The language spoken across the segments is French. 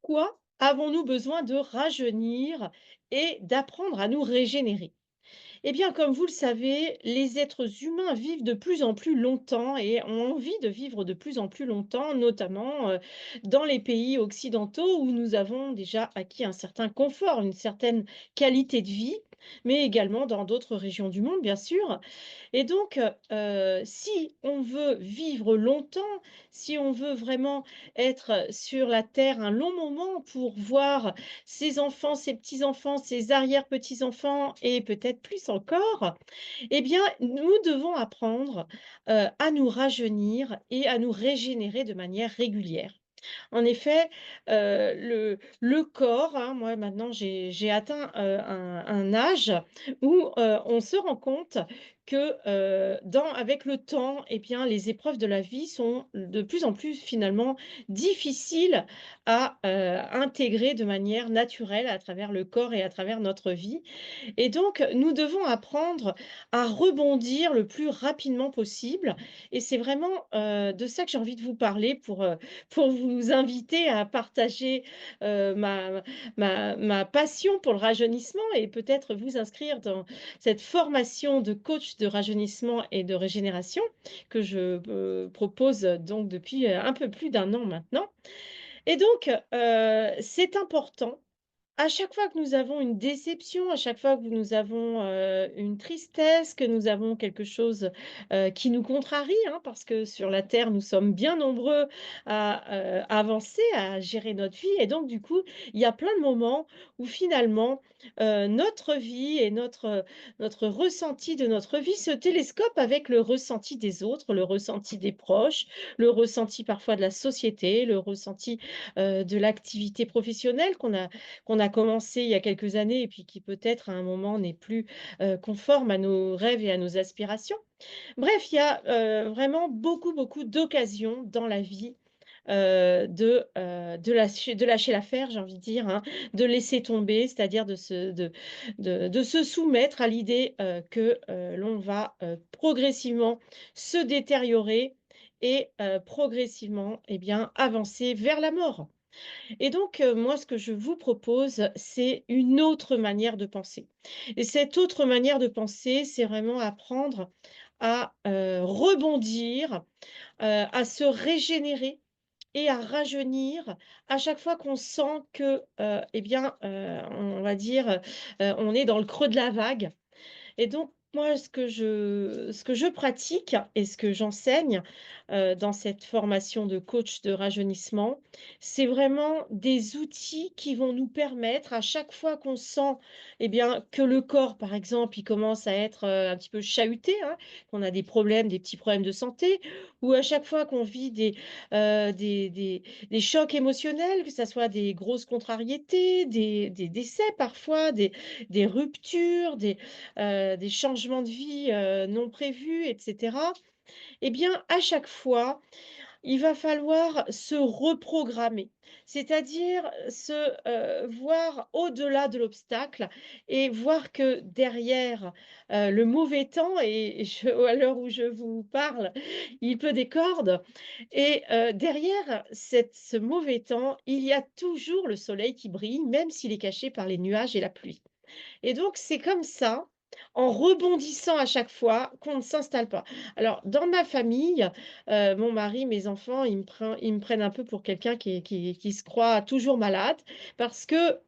Pourquoi avons-nous besoin de rajeunir et d'apprendre à nous régénérer? Eh bien, comme vous le savez, les êtres humains vivent de plus en plus longtemps et ont envie de vivre de plus en plus longtemps, notamment dans les pays occidentaux où nous avons déjà acquis un certain confort, une certaine qualité de vie, mais également dans d'autres régions du monde, bien sûr. Et donc, si on veut vivre longtemps, si on veut vraiment être sur la terre un long moment pour voir ses enfants, ses petits-enfants, ses arrière-petits-enfants et peut-être plus encore, eh bien, nous devons apprendre, à nous rajeunir et à nous régénérer de manière régulière. En effet, le corps, hein, moi maintenant j'ai atteint, un âge où, on se rend compte que, avec le temps et bien, les épreuves de la vie sont de plus en plus finalement difficiles à, intégrer de manière naturelle à travers le corps et à travers notre vie. Et donc, nous devons apprendre à rebondir le plus rapidement possible et c'est vraiment, de ça que j'ai envie de vous parler pour vous inviter à partager, ma passion pour le rajeunissement et peut-être vous inscrire dans cette formation de coach de rajeunissement et de régénération que je, propose donc depuis, un peu plus d'un an maintenant. Et donc, c'est important à chaque fois que nous avons une déception, à chaque fois que nous avons, une tristesse, que nous avons quelque chose, qui nous contrarie, hein, parce que sur la terre, nous sommes bien nombreux à, avancer, à gérer notre vie et donc du coup, il y a plein de moments où finalement, notre vie et notre ressenti de notre vie se télescope avec le ressenti des autres, le ressenti des proches, le ressenti parfois de la société, le ressenti, de l'activité professionnelle qu'on a commencé il y a quelques années et puis qui peut-être à un moment n'est plus, conforme à nos rêves et à nos aspirations. Bref, il y a, vraiment beaucoup, beaucoup d'occasions dans la vie, de lâcher l'affaire, j'ai envie de dire, hein, de laisser tomber, c'est-à-dire de se soumettre à l'idée, que, l'on va, progressivement se détériorer et progressivement, eh bien, avancer vers la mort. Et donc, moi, ce que je vous propose, c'est une autre manière de penser. Et cette autre manière de penser, c'est vraiment apprendre à, rebondir, à se régénérer et à rajeunir à chaque fois qu'on sent que, eh bien, on va dire, on est dans le creux de la vague et donc, moi, ce que je pratique et ce que j'enseigne, dans cette formation de coach de rajeunissement, c'est vraiment des outils qui vont nous permettre, à chaque fois qu'on sent, eh bien, que le corps, par exemple, il commence à être, un petit peu chahuté, hein, qu'on a des problèmes, des petits problèmes de santé, ou à chaque fois qu'on vit des chocs émotionnels, que ça soit des grosses contrariétés, des décès parfois, des ruptures, des changements de vie, non prévus et cetera, eh bien, à chaque fois, il va falloir se reprogrammer. C'est-à-dire se, voir au-delà de l'obstacle et voir que derrière, le mauvais temps et à l'heure où je vous parle, il pleut des cordes et derrière ce mauvais temps, il y a toujours le soleil qui brille, même s'il est caché par les nuages et la pluie. Et donc c'est comme ça, en rebondissant à chaque fois, qu'on ne s'installe pas. Alors dans ma famille, mon mari, mes enfants, ils me prennent un peu pour quelqu'un qui se croit toujours malade parce que,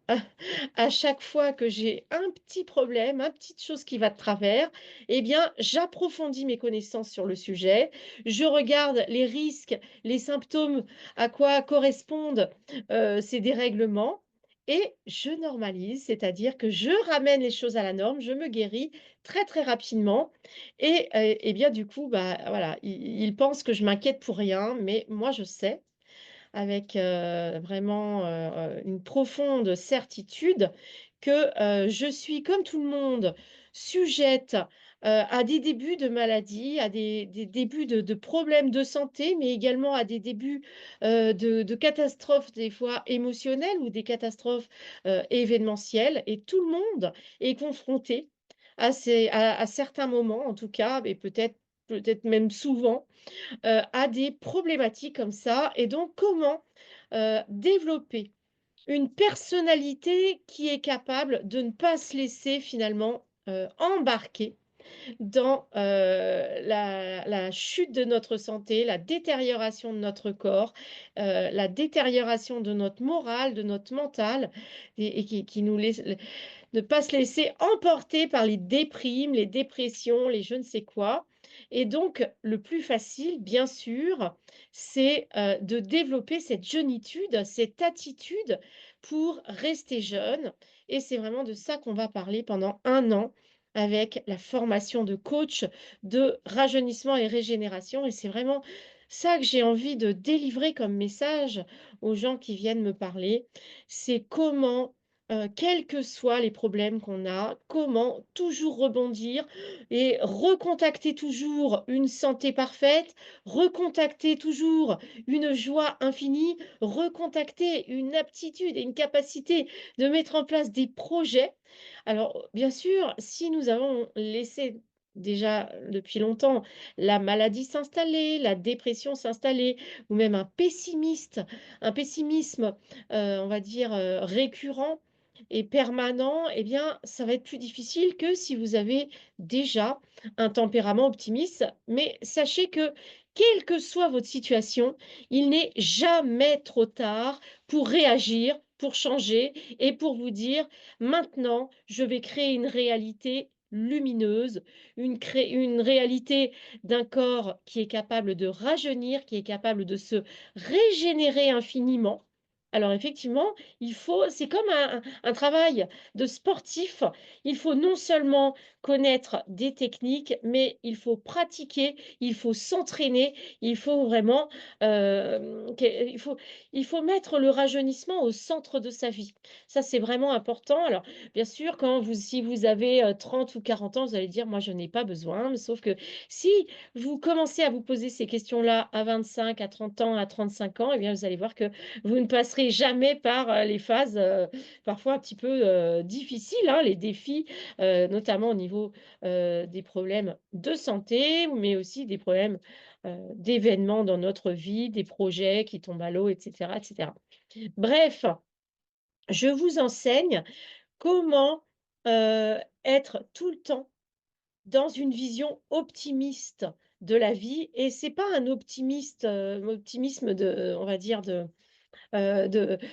à chaque fois que j'ai un petit problème, une petite chose qui va de travers, eh bien j'approfondis mes connaissances sur le sujet. Je regarde les risques, les symptômes, à quoi correspondent, ces dérèglements et je normalise, c'est-à-dire que je ramène les choses à la norme, je me guéris très, très rapidement et bien du coup, bah, voilà, ils pensent que je m'inquiète pour rien, mais moi je sais avec, vraiment, une profonde certitude que, je suis comme tout le monde sujette, à des débuts de maladie, à des débuts de problèmes de santé, mais également à des débuts, de catastrophes des fois émotionnelles ou des catastrophes, événementielles et tout le monde est confronté à certains moments en tout cas et peut-être même souvent, à des problématiques comme ça et donc comment, développer Une personnalité qui est capable de ne pas se laisser finalement, embarquer dans, la chute de notre santé, la détérioration de notre corps, la détérioration de notre morale, de notre mental et qui nous laisse ne pas se laisser emporter par les déprimes, les dépressions, les je ne sais quoi et donc le plus facile, bien sûr, c'est, de développer cette jeunitude, cette attitude pour rester jeune et c'est vraiment de ça qu'on va parler pendant 1 an avec la formation de coach de rajeunissement et régénération et c'est vraiment ça que j'ai envie de délivrer comme message aux gens qui viennent me parler. C'est comment quels que soient les problèmes qu'on a, comment toujours rebondir et recontacter toujours une santé parfaite, recontacter toujours une joie infinie, recontacter une aptitude et une capacité de mettre en place des projets. Alors, bien sûr, si nous avons laissé déjà depuis longtemps la maladie s'installer, la dépression s'installer, ou même un pessimisme, on va dire, récurrent, et permanent, eh bien, ça va être plus difficile que si vous avez déjà un tempérament optimiste. Mais sachez que, quelle que soit votre situation, il n'est jamais trop tard pour réagir, pour changer et pour vous dire: «Maintenant, je vais créer une réalité lumineuse, une réalité d'un corps qui est capable de rajeunir, qui est capable de se régénérer infiniment». Alors effectivement, il faut c'est comme un travail de sportif. Il faut non seulement connaître des techniques, mais il faut pratiquer, il faut s'entraîner, il faut vraiment, il faut mettre le rajeunissement au centre de sa vie. Ça, c'est vraiment important. Alors, bien sûr, si vous avez, 30 ou 40 ans, vous allez dire: «Moi, je n'ai pas besoin», mais sauf que si vous commencez à vous poser ces questions-là à 25, à 30 ans, à 35 ans, eh bien, vous allez voir que vous ne passerez jamais par, les phases, parfois un petit peu, difficiles, hein, les défis, notamment au niveau, des problèmes de santé, mais aussi des problèmes, d'événements dans notre vie, des projets qui tombent à l'eau et cetera et cetera. Bref, je vous enseigne comment, être tout le temps dans une vision optimiste de la vie et c'est pas un optimisme de on va dire de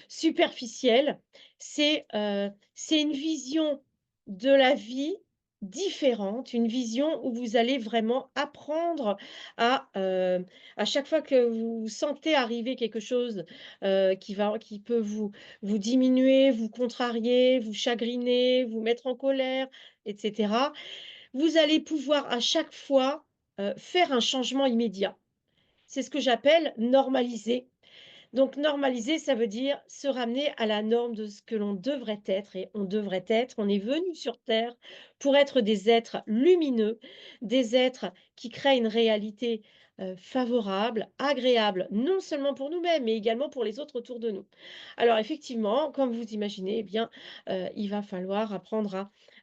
superficielle. C'est une vision de la vie différente, une vision où vous allez vraiment apprendre à chaque fois que vous sentez arriver quelque chose, qui peut vous diminuer, vous contrarier, vous chagriner, vous mettre en colère et cetera. Vous allez pouvoir à chaque fois, faire un changement immédiat. C'est ce que j'appelle normaliser. Donc normaliser, ça veut dire se ramener à la norme de ce que l'on devrait être et on est venu sur terre pour être des êtres lumineux, des êtres qui créent une réalité, favorable, agréable, non seulement pour nous-mêmes, mais également pour les autres autour de nous. Alors effectivement, comme vous imaginez, eh bien, il va falloir apprendre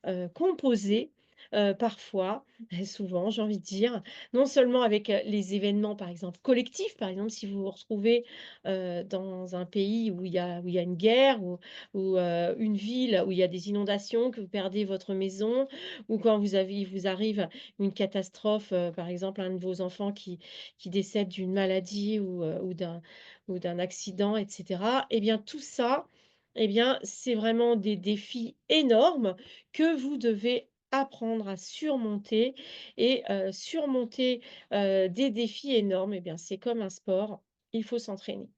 à, composer, parfois et souvent, j'ai envie de dire, non seulement avec, les événements, par exemple, collectifs, par exemple, si vous vous retrouvez dans un pays où il y a une guerre ou une ville où il y a des inondations, que vous perdez votre maison ou quand il vous arrive une catastrophe, par exemple, un de vos enfants qui décède d'une maladie ou d'un accident et cetera. Et bien tout ça, et bien, c'est vraiment des défis énormes que vous devez apprendre à surmonter et surmonter, des défis énormes, et bien, c'est comme un sport, il faut s'entraîner.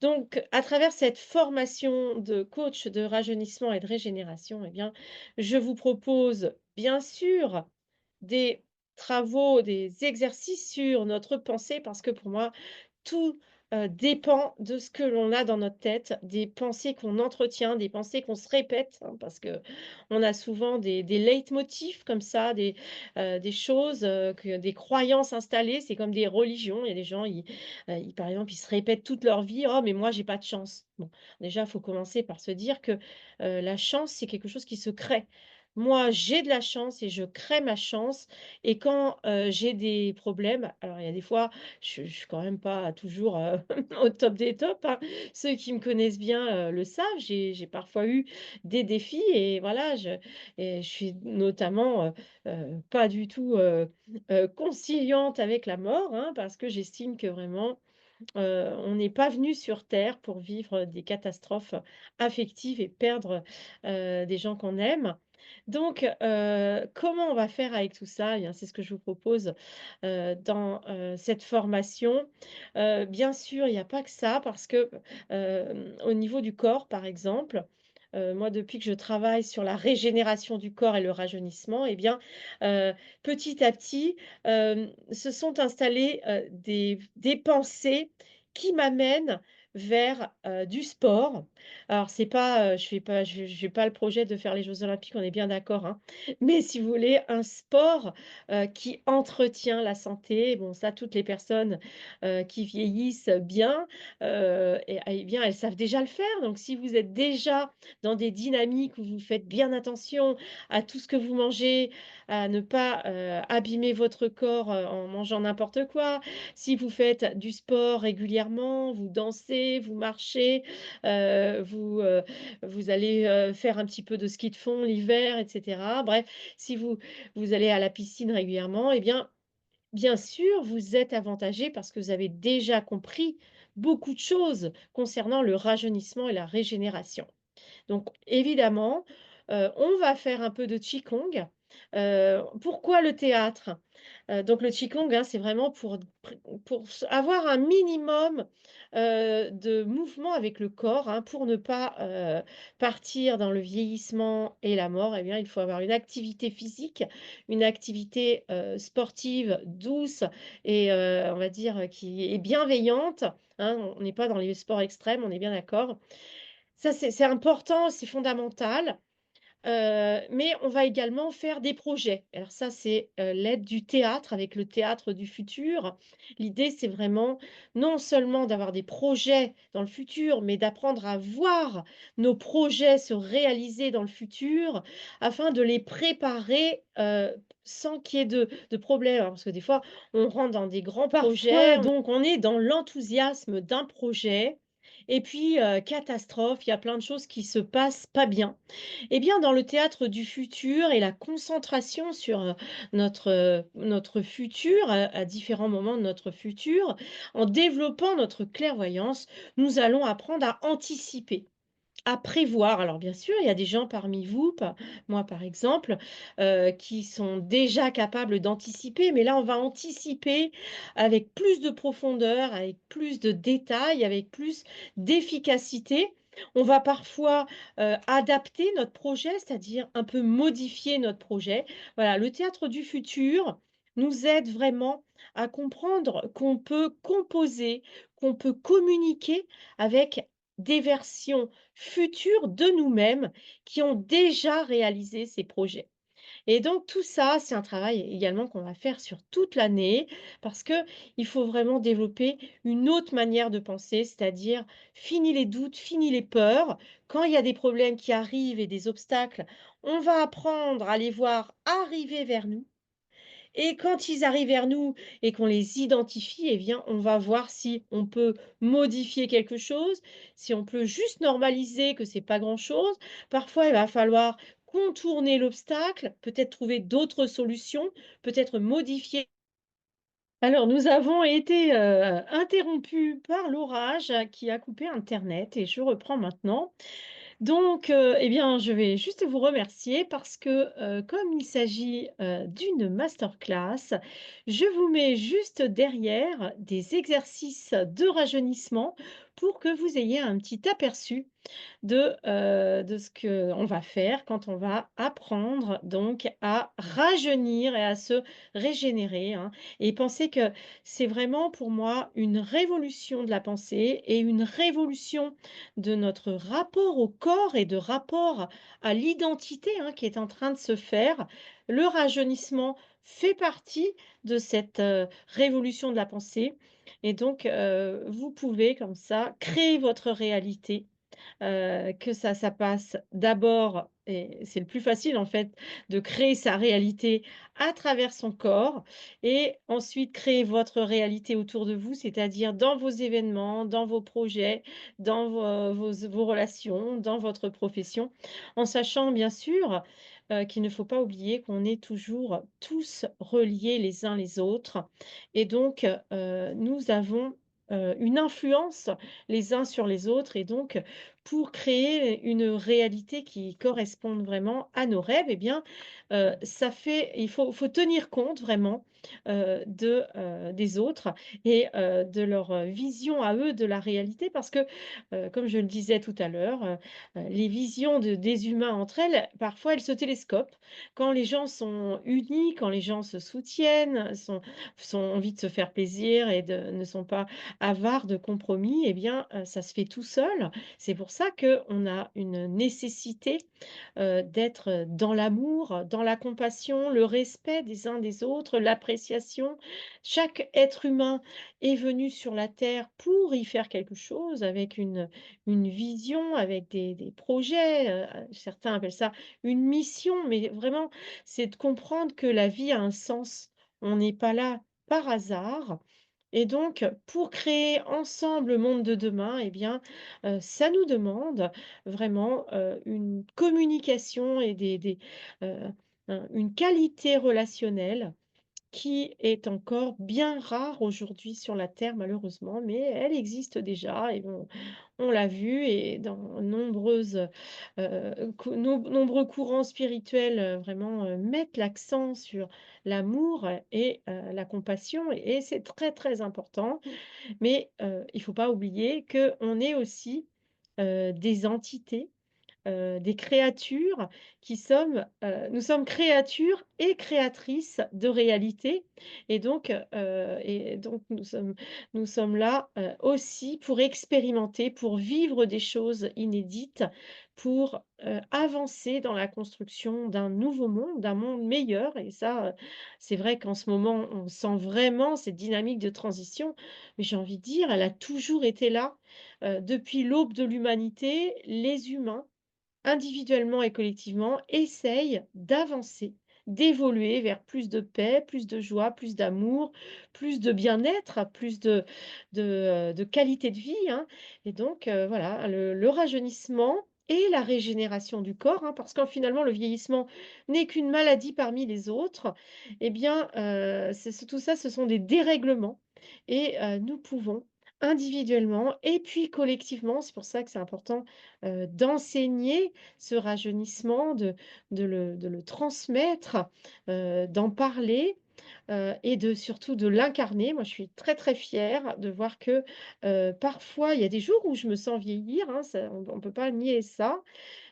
Donc, à travers cette formation de coach de rajeunissement et de régénération, eh bien, je vous propose bien sûr des travaux, des exercices sur notre pensée parce que pour moi, tout, dépend de ce que l'on a dans notre tête, des pensées qu'on entretient, des pensées qu'on se répète, hein, parce qu'on a souvent des leitmotifs comme ça, des choses, des croyances installées. C'est comme des religions. Il y a des gens, par exemple, ils se répètent toute leur vie: «Oh mais moi j'ai pas de chance». Bon, déjà, il faut commencer par se dire que, la chance, c'est quelque chose qui se crée. Moi, j'ai de la chance et je crée ma chance et quand, j'ai des problèmes, alors il y a des fois, je suis quand même pas toujours, au top des tops, hein. Ceux qui me connaissent bien, le savent. J'ai parfois eu des défis et voilà, je suis notamment, pas du tout, conciliante avec la mort, hein, parce que j'estime que vraiment, on n'est pas venu sur terre pour vivre des catastrophes affectives et perdre, des gens qu'on aime. Donc, comment on va faire avec tout ça? Eh bien, c'est ce que je vous propose, dans, cette formation. Bien sûr, il n'y a pas que ça parce que, au niveau du corps, par exemple, moi, depuis que je travaille sur la régénération du corps et le rajeunissement, eh bien, petit à petit, se sont installées, des pensées qui m'amènent vers, du sport. Alors c'est pas, je fais pas je pas le projet de faire les jeux olympiques, on est bien d'accord, hein. Mais si vous voulez, un sport, qui entretient la santé, bon ça toutes les personnes, qui vieillissent bien, eh bien elles savent déjà le faire. Donc si vous êtes déjà dans des dynamiques où vous faites bien attention à tout ce que vous mangez, à ne pas, abîmer votre corps, en mangeant n'importe quoi. Si vous faites du sport régulièrement, vous dansez, vous marchez, vous allez, faire un petit peu de ski de fond l'hiver et cetera. Bref, si vous allez à la piscine régulièrement, eh bien, bien sûr, vous êtes avantagé parce que vous avez déjà compris beaucoup de choses concernant le rajeunissement et la régénération. Donc évidemment, on va faire un peu de qigong. Pourquoi le théâtre? Donc le qigong, hein, c'est vraiment pour avoir un minimum, de mouvement avec le corps, hein, pour ne pas, partir dans le vieillissement et la mort. Eh bien, il faut avoir une activité physique, une activité, sportive douce et on va dire, qui est bienveillante, hein. On n'est pas dans les sports extrêmes, on est bien d'accord. Ça, c'est important, c'est fondamental, mais on va également faire des projets. Alors ça, c'est, l'aide du théâtre avec le théâtre du futur. L'idée, c'est vraiment non seulement d'avoir des projets dans le futur, mais d'apprendre à voir nos projets se réaliser dans le futur afin de les préparer, sans qu'il y ait de problème. Alors parce que des fois, on rentre dans des grands projets, donc on est dans l'enthousiasme d'un projet et puis, catastrophe, il y a plein de choses qui se passent pas bien. Eh bien, dans le théâtre du futur et la concentration sur, notre futur, à différents moments de notre futur, en développant notre clairvoyance, nous allons apprendre à anticiper. À prévoir. Alors bien sûr, il y a des gens parmi vous, moi par exemple, qui sont déjà capables d'anticiper, mais là, on va anticiper avec plus de profondeur, avec plus de détails, avec plus d'efficacité. On va parfois, adapter notre projet, c'est-à-dire un peu modifier notre projet. Voilà, le théâtre du futur nous aide vraiment à comprendre qu'on peut composer, qu'on peut communiquer avec des versions futures de nous-mêmes qui ont déjà réalisé ces projets. Et donc tout ça, c'est un travail également qu'on va faire sur toute l'année parce que il faut vraiment développer une autre manière de penser, c'est-à-dire fini les doutes, fini les peurs. Quand il y a des problèmes qui arrivent et des obstacles, on va apprendre à les voir arriver vers nous et quand ils arrivent vers nous et qu'on les identifie, eh bien, on va voir si on peut modifier quelque chose, si on peut juste normaliser que c'est pas grand-chose. Parfois, il va falloir contourner l'obstacle, peut-être trouver d'autres solutions, peut-être modifier. Alors, nous avons été interrompus par l'orage qui a coupé Internet et je reprends maintenant. Donc, eh bien, je vais juste vous remercier parce que, comme il s'agit, d'une masterclass, je vous mets juste derrière des exercices de rajeunissement pour que vous ayez un petit aperçu de ce qu'on va faire quand on va apprendre donc à rajeunir et à se régénérer, hein. Et pensez que c'est vraiment pour moi une révolution de la pensée et une révolution de notre rapport au corps et de rapport à l'identité, hein, qui est en train de se faire. Le rajeunissement fait partie de cette, révolution de la pensée et donc vous pouvez comme ça créer votre réalité que ça passe d'abord et c'est le plus facile en fait, de créer sa réalité à travers son corps et ensuite créer votre réalité autour de vous, c'est-à-dire dans vos événements, dans vos projets, dans vos relations, dans votre profession. En sachant bien sûr, qu'il ne faut pas oublier qu'on est toujours tous reliés les uns les autres et donc nous avons, une influence les uns sur les autres et donc pour créer une réalité qui corresponde vraiment à nos rêves, eh bien, il faut tenir compte vraiment, des autres et de leur, vision à eux de la réalité parce que, comme je le disais tout à l'heure, les visions des humains entre elles, parfois, elles se télescopent. Quand les gens sont unis, quand les gens se soutiennent, ont envie de se faire plaisir et ne sont pas avares de compromis, eh bien, ça se fait tout seul. C'est pour ça qu'on a une nécessité, d'être dans l'amour, dans la compassion, le respect des uns des autres, l'appréciation. Chaque être humain est venu sur la terre pour y faire quelque chose avec une vision, avec des projets, certains appellent ça une mission, mais vraiment, c'est de comprendre que la vie a un sens. On n'est pas là par hasard et donc, pour créer ensemble le monde de demain, eh bien, ça nous demande vraiment, une communication et une qualité relationnelle qui est encore bien rare aujourd'hui sur la terre malheureusement, mais elle existe déjà et on l'a vu et dans nombreux courants spirituels, vraiment, mettent l'accent sur l'amour et la compassion et c'est très, très important. Mais il ne faut pas oublier qu'on est aussi, des entités des créatures nous sommes créatures et créatrices de réalité et donc nous sommes là, aussi pour expérimenter, pour vivre des choses inédites, pour, avancer dans la construction d'un nouveau monde, d'un monde meilleur et ça, c'est vrai qu'en ce moment, on sent vraiment cette dynamique de transition, mais j'ai envie de dire, elle a toujours été là, depuis l'aube de l'humanité, les humains individuellement et collectivement, essayent d'avancer, d'évoluer vers plus de paix, plus de joie, plus d'amour, plus de bien-être, plus de qualité de vie, hein. Et donc, voilà, le rajeunissement et la régénération du corps, hein, parce que finalement, le vieillissement n'est qu'une maladie parmi les autres. Eh bien, tout ça, ce sont des dérèglements et nous pouvons individuellement et puis collectivement, c'est pour ça que c'est important d'enseigner ce rajeunissement, de le transmettre, d'en parler, et surtout de l'incarner. Moi, je suis très, très fière de voir que, parfois, il y a des jours où je me sens vieillir, hein, ça on ne peut pas nier ça,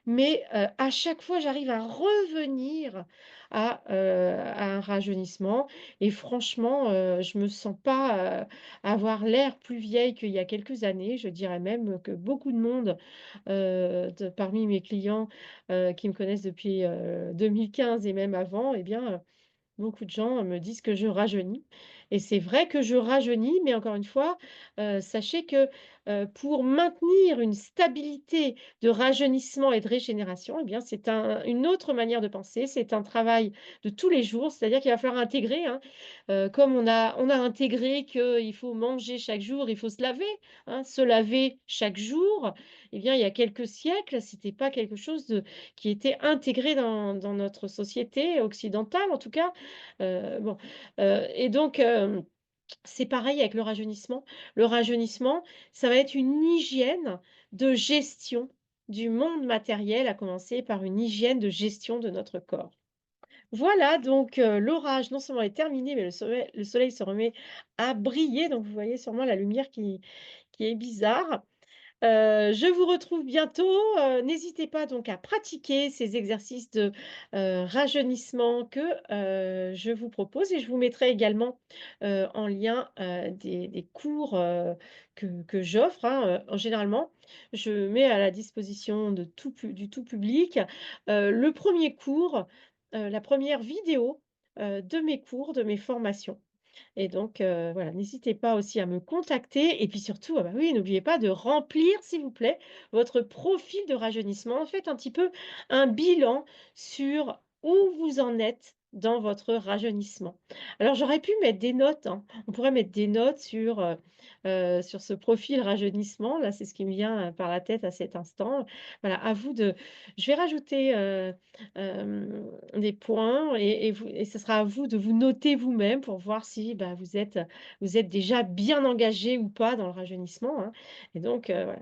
mais à chaque fois, j'arrive à revenir à un rajeunissement et franchement, je me sens pas, avoir l'air plus vieille qu'il y a quelques années. Je dirais même que beaucoup de monde, parmi mes clients, qui me connaissent depuis, 2015 et même avant, eh bien, beaucoup de gens me disent que je rajeunis et c'est vrai que je rajeunis, mais encore une fois, sachez que, pour maintenir une stabilité de rajeunissement et de régénération, eh bien, c'est une autre manière de penser. C'est un travail de tous les jours, c'est-à-dire qu'il va falloir intégrer, hein, comme on a intégré qu'il faut manger chaque jour, il faut se laver, hein, se laver chaque jour. Eh bien, il y a quelques siècles, c'était pas quelque chose qui était intégré dans notre société occidentale, en tout cas. Bon, et donc c'est pareil avec le rajeunissement. Le rajeunissement, ça va être une hygiène de gestion du monde matériel, à commencer par une hygiène de gestion de notre corps. Voilà, donc l'orage non seulement est terminé, mais le soleil se remet à briller, donc vous voyez sûrement la lumière qui est bizarre. Je vous retrouve bientôt, n'hésitez pas donc à pratiquer ces exercices de, rajeunissement que, je vous propose et je vous mettrai également, en lien, des cours, que j'offre, hein, généralement, je mets à la disposition du tout public, le premier cours, la première vidéo, de mes cours, de mes formations. Et donc, voilà, n'hésitez pas aussi à me contacter et puis surtout, ah bah, oui, n'oubliez pas de remplir, s'il vous plaît, votre profil de rajeunissement. Faites un petit peu un bilan sur où vous en êtes dans votre rajeunissement. Alors j'aurais pu mettre des notes, hein. On pourrait mettre des notes sur ce profil rajeunissement. Là, c'est ce qui me vient, par la tête à cet instant. Voilà, à vous de je vais rajouter, des points et ce sera à vous de vous noter vous-même pour voir si, bah, vous êtes déjà bien engagé ou pas dans le rajeunissement, hein. Et donc, voilà,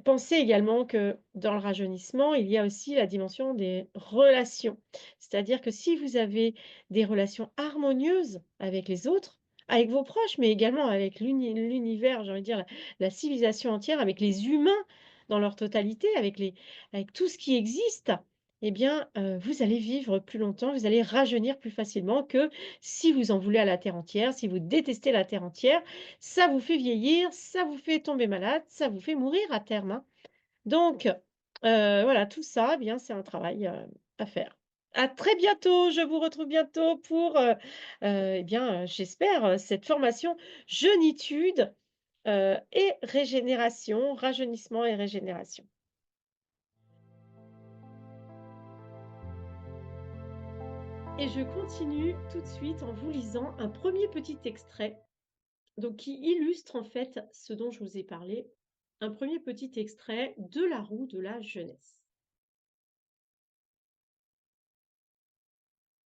pensez également que dans le rajeunissement, il y a aussi la dimension des relations. C'est-à-dire que si vous avez des relations harmonieuses avec les autres, avec vos proches, mais également avec l'univers, j'ai envie de dire la civilisation entière, avec les humains dans leur totalité, avec tout ce qui existe, eh bien, vous allez vivre plus longtemps, vous allez rajeunir plus facilement que si vous en voulez à la terre entière, si vous détestez la terre entière, ça vous fait vieillir, ça vous fait tomber malade, ça vous fait mourir à terme, hein. Donc, voilà, tout ça, eh bien, c'est un travail, à faire. À très bientôt, je vous retrouve bientôt pour, eh bien, j'espère, cette formation jeunitude, et régénération, rajeunissement et régénération. Et je continue tout de suite en vous lisant un premier petit extrait, donc qui illustre en fait ce dont je vous ai parlé. Un premier petit extrait de La roue de la jeunesse.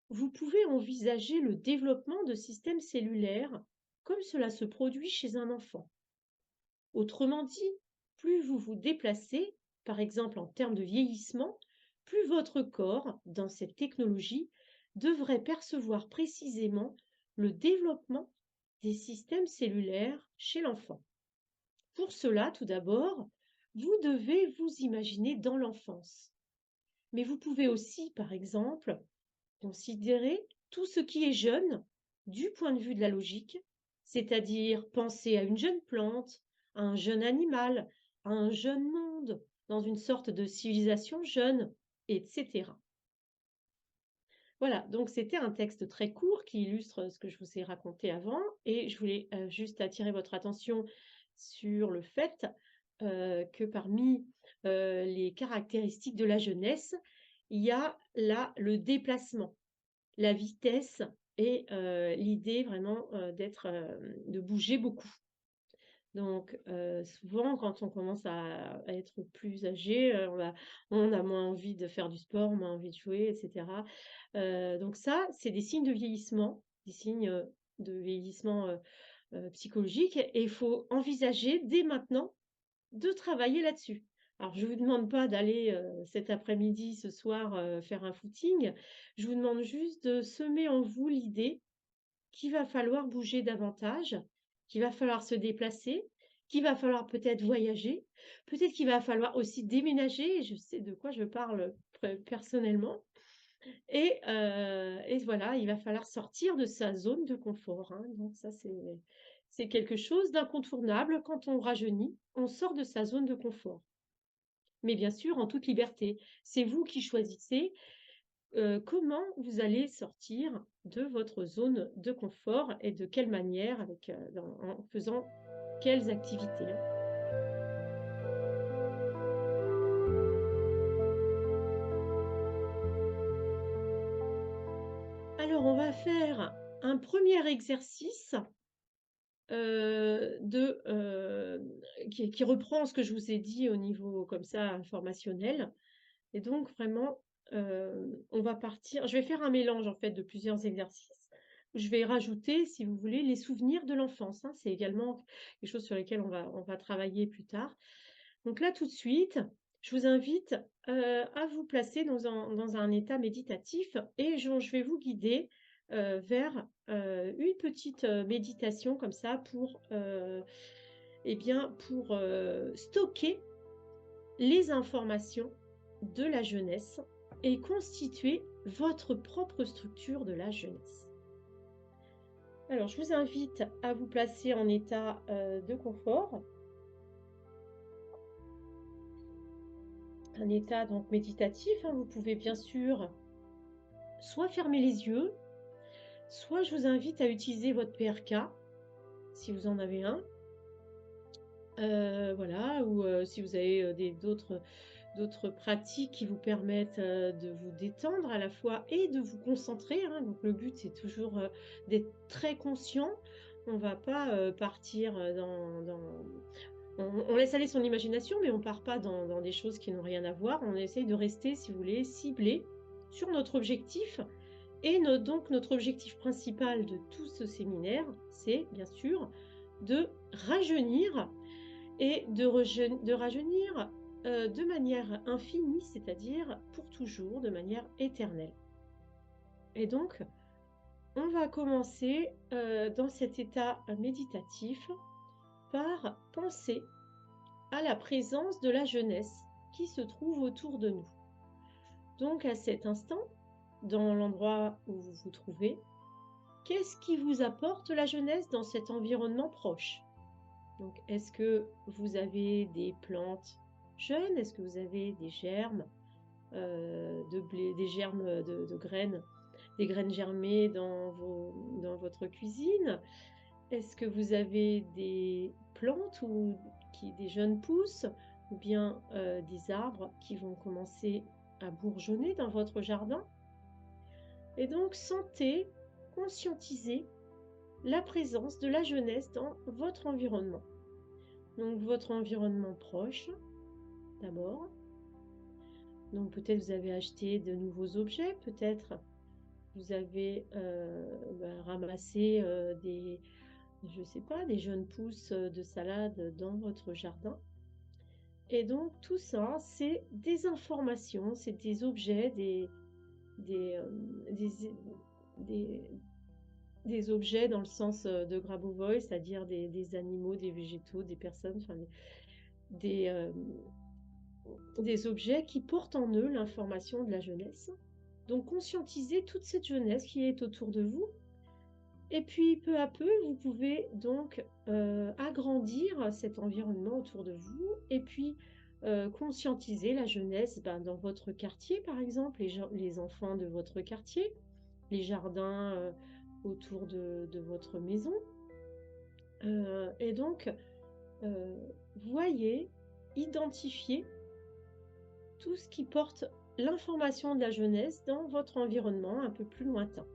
Vous pouvez envisager le développement de systèmes cellulaires comme cela se produit chez un enfant. Autrement dit, plus vous vous déplacez, par exemple en termes de vieillissement, plus votre corps, dans cette technologie, devrait percevoir précisément le développement des systèmes cellulaires chez l'enfant. Pour cela, tout d'abord, vous devez vous imaginer dans l'enfance. Mais vous pouvez aussi, par exemple, considérer tout ce qui est jeune du point de vue de la logique, c'est-à-dire penser à une jeune plante, à un jeune animal, à un jeune monde, dans une sorte de civilisation jeune, etc. Voilà, donc c'était un texte très court qui illustre ce que je vous ai raconté avant et je voulais juste attirer votre attention sur le fait que parmi les caractéristiques de la jeunesse, il y a là le déplacement, la vitesse et l'idée vraiment de bouger beaucoup. Donc souvent quand on commence à être plus âgé, on a moins envie de faire du sport, moins envie de jouer et cetera. Donc ça, c'est des signes de vieillissement, des signes, de vieillissement, psychologique et il faut envisager dès maintenant de travailler là-dessus. Alors je vous demande pas d'aller, cet après-midi, ce soir, faire un footing. Je vous demande juste de semer en vous l'idée qu'il va falloir bouger davantage, qu'il va falloir se déplacer, qu'il va falloir peut-être voyager, peut-être qu'il va falloir aussi déménager, je sais de quoi je parle personnellement, et voilà, il va falloir sortir de sa zone de confort, hein. Donc ça, c'est quelque chose d'incontournable quand on rajeunit, on sort de sa zone de confort. Mais bien sûr, en toute liberté. C'est vous qui choisissez comment vous allez sortir de votre zone de confort et de quelle manière, en faisant quelles activités, hein. Alors, on va faire un premier exercice qui reprend ce que je vous ai dit au niveau comme ça informationnel. Et donc vraiment, on va partir je vais faire un mélange en fait de plusieurs exercices. Je vais rajouter, si vous voulez, les souvenirs de l'enfance, hein. C'est également quelque chose sur lesquelles on va travailler plus tard. Donc là, tout de suite, je vous invite, à vous placer dans un état méditatif et je vais vous guider, vers, une petite, méditation comme ça eh bien, pour, stocker les informations de la jeunesse et constituer votre propre structure de la jeunesse. Alors, je vous invite à vous placer en état de confort, un état donc méditatif, hein. Vous pouvez bien sûr soit fermer les yeux, Soit je vous invite à utiliser votre PRK, si vous en avez un, voilà, ou si vous avez, d'autres pratiques qui vous permettent, de vous détendre à la fois et de vous concentrer, hein. Donc le but, c'est toujours, d'être très conscient. On va pas, partir, on laisse aller son imagination, mais on part pas dans des choses qui n'ont rien à voir. On essaye de rester, si vous voulez, ciblé sur notre objectif et notre objectif principal de tout ce séminaire, c'est bien sûr de rajeunir et de rajeunir, de manière infinie, c'est-à-dire pour toujours, de manière éternelle. Et donc, on va commencer, dans cet état, méditatif par penser à la présence de la jeunesse qui se trouve autour de nous. Donc à cet instant, dans l'endroit où vous vous trouvez, qu'est-ce qui vous apporte la jeunesse dans cet environnement proche? Donc, est-ce que vous avez des plantes jeunes? Est-ce que vous avez des germes de blé, des germes de graines, des graines germées dans votre cuisine? Est-ce que vous avez des plantes des jeunes pousses ou bien des arbres qui vont commencer à bourgeonner dans votre jardin? Et donc, sentez, conscientisez la présence de la jeunesse dans votre environnement. Donc votre environnement proche, d'abord. Donc peut-être vous avez acheté de nouveaux objets, peut-être vous avez ramassé je sais pas, des jeunes pousses de salade dans votre jardin. Et donc tout ça, c'est des informations, c'est des objets, des, des, des objets dans le sens de Grabovoi, c'est-à-dire des animaux, des végétaux, des personnes, enfin des, euh, des objets qui portent en eux l'information de la jeunesse. Donc conscientisez toute cette jeunesse qui est autour de vous. Et puis peu à peu, vous pouvez donc agrandir cet environnement autour de vous et puis conscientiser la jeunesse dans votre quartier, par exemple, les enfants de votre quartier, les jardins autour de votre maison. Et donc, voyez, identifiez tout ce qui porte l'information de la jeunesse dans votre environnement un peu plus lointain.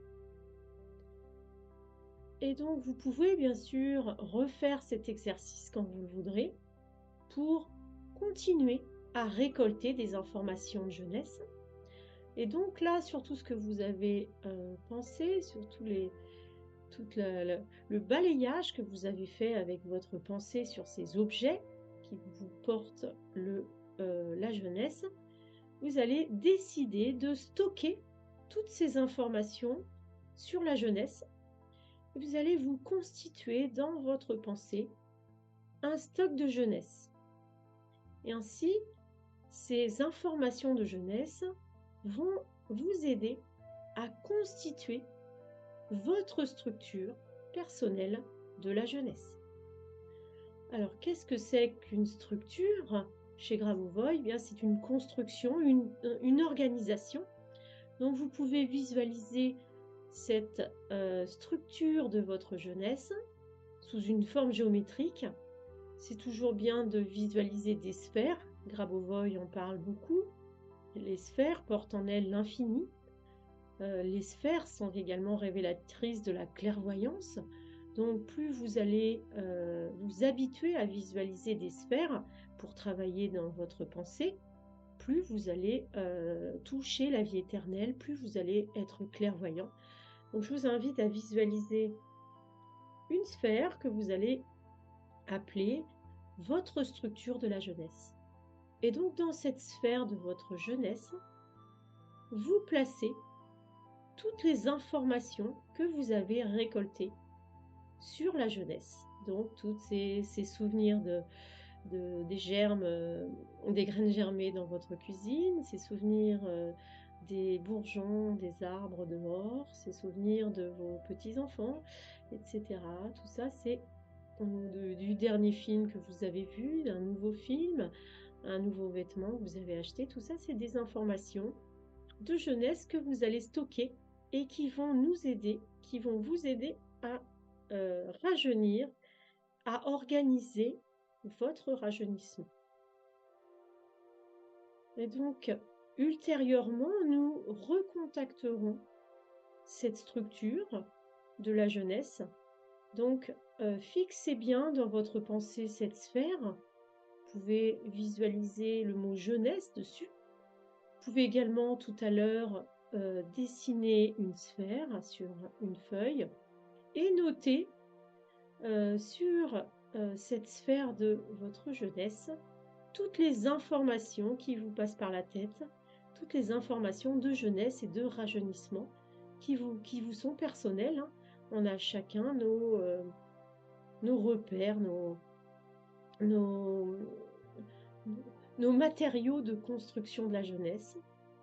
Et donc, vous pouvez bien sûr refaire cet exercice quand vous le voudrez pour continuer à récolter des informations de jeunesse. Et donc là, sur tout ce que vous avez pensé, sur le balayage que vous avez fait avec votre pensée sur ces objets qui vous portent la jeunesse, vous allez décider de stocker toutes ces informations sur la jeunesse. Et vous allez vous constituer dans votre pensée un stock de jeunesse. Et ainsi, ces informations de jeunesse vont vous aider à constituer votre structure personnelle de la jeunesse. Alors, qu'est-ce que c'est qu'une structure? Chez Grabovoi, eh bien, c'est une construction, une organisation. Donc, vous pouvez visualiser cette structure de votre jeunesse sous une forme géométrique. C'est toujours bien de visualiser des sphères. Grabovoi en parle beaucoup. Les sphères portent en elles l'infini. Les sphères sont également révélatrices de la clairvoyance. Donc, plus vous allez vous habituer à visualiser des sphères pour travailler dans votre pensée, plus vous allez toucher la vie éternelle, plus vous allez être clairvoyant. Donc, je vous invite à visualiser une sphère que vous allez appeler votre structure de la jeunesse. Et donc, dans cette sphère de votre jeunesse, vous placez toutes les informations que vous avez récoltées sur la jeunesse. Donc, tous ces souvenirs des germes, des graines germées dans votre cuisine, ces souvenirs des bourgeons, des arbres dehors, ces souvenirs de vos petits-enfants, etc. Tout ça, c'est du dernier film que vous avez vu, d'un nouveau film, un nouveau vêtement que vous avez acheté. Tout ça, c'est des informations de jeunesse que vous allez stocker et qui vont nous aider, qui vont vous aider à, rajeunir, à organiser votre rajeunissement. Et donc, ultérieurement, nous recontacterons cette structure de la jeunesse. Donc, fixez bien dans votre pensée cette sphère. Vous pouvez visualiser le mot jeunesse dessus. Vous pouvez également tout à l'heure dessiner une sphère sur une feuille et noter sur cette sphère de votre jeunesse toutes les informations qui vous passent par la tête, toutes les informations de jeunesse et de rajeunissement qui vous sont personnelles, hein. On a chacun nos repères, nos, nos matériaux de construction de la jeunesse.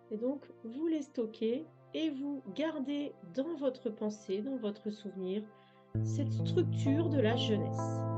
Et donc, vous les stockez et vous gardez dans votre pensée, dans votre souvenir, cette structure de la jeunesse.